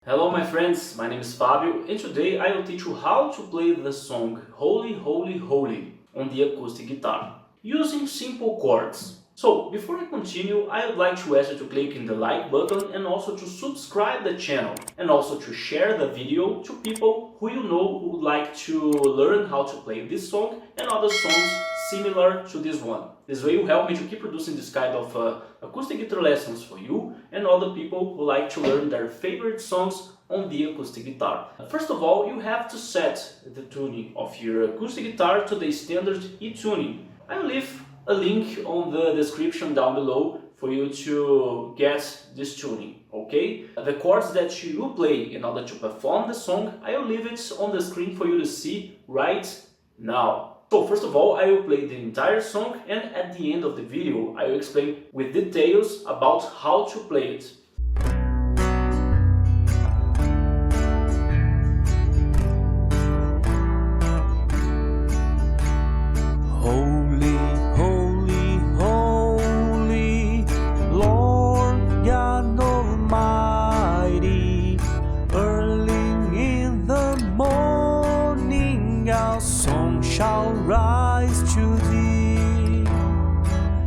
Hello my friends, my name is Fabio and today I will teach you how to play the song Holy, Holy, Holy on the acoustic guitar using simple chords. So before I continue, I would like to ask you to click in the like button and also to subscribe the channel and also to share the video to people who you know who would like to learn how to play this song and other songs similar to this one. This way will help me to keep producing this kind of acoustic guitar lessons for you and other people who like to learn their favorite songs on the acoustic guitar. First of all, you have to set the tuning of your acoustic guitar to the standard E tuning. I will leave a link on the description down below for you to get this tuning, okay? The chords that you play in order to perform the song, I will leave it on the screen for you to see right now. So first of all, I will play the entire song and at the end of the video I will explain with details about how to play it. Holy, holy, holy, Lord God Almighty, early in the morning our song shall rise to thee.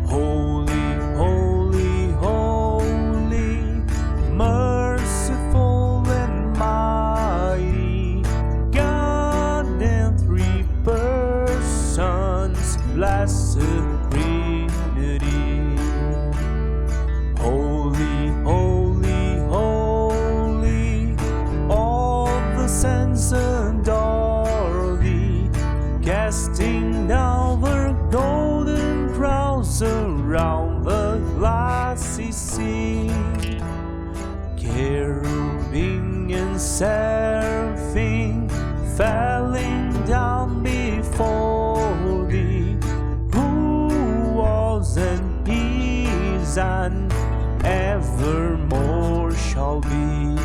Holy, holy, holy, merciful and mighty, God in three persons, blessed Trinity. Holy, holy, holy, all the saints adore thee, casting down their golden crowns around the glassy sea. Cherubim and seraphim falling down before thee, who was and is and evermore shall be.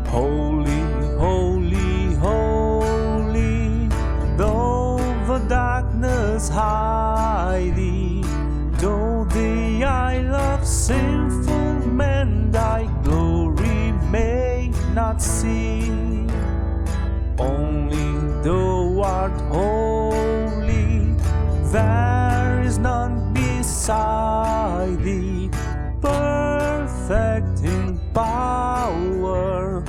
Holy, holy, holy, though the darkness hide thee, though the eye of sinful men thy glory may not see, only thou art holy, there is none beside thee, perfect in power,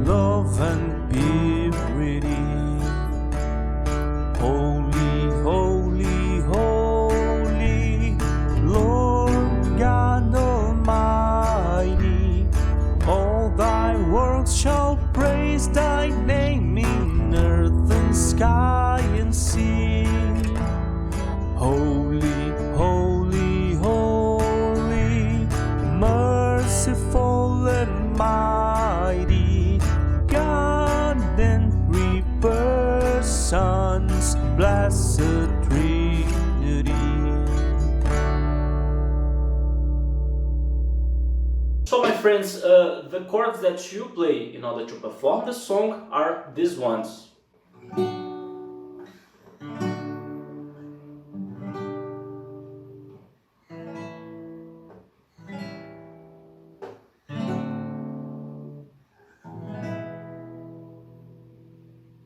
love and purity. Holy, holy, holy, Lord God Almighty, all thy works shall praise thy name in earth and sky and sea. Holy, holy, holy, merciful and mighty, God in three persons, blessed Trinity. So my friends, the chords that you play in order to perform the song are these ones.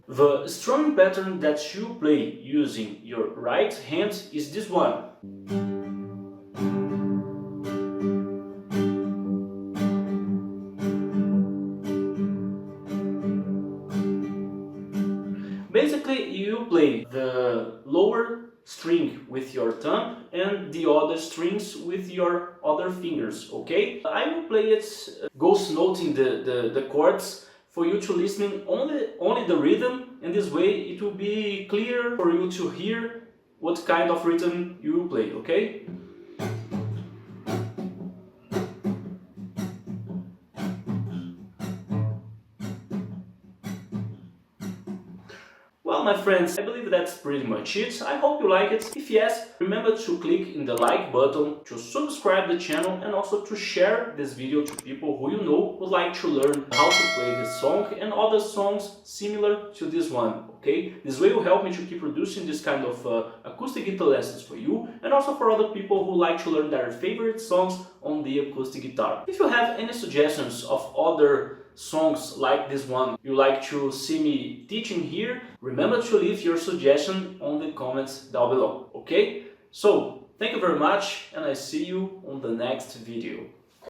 The strumming pattern that you play using your right hand is this one. Basically, you play the lower string with your thumb and the other strings with your other fingers, okay? I will play it ghost noting the chords for you to listen only the rhythm, and this way it will be clear for you to hear what kind of rhythm you will play, okay? Well, my friends, I believe that's pretty much it. I hope you like it. If yes, remember to click in the like button, to subscribe the channel and also to share this video to people who you know would like to learn how to play this song and other songs similar to this one, okay? This way will help me to keep producing this kind of acoustic guitar lessons for you and also for other people who like to learn their favorite songs on the acoustic guitar. If you have any suggestions of other songs like this one you like to see me teaching here, remember to leave your suggestion on the comments down below, okay? So, thank you very much and I see you on the next video.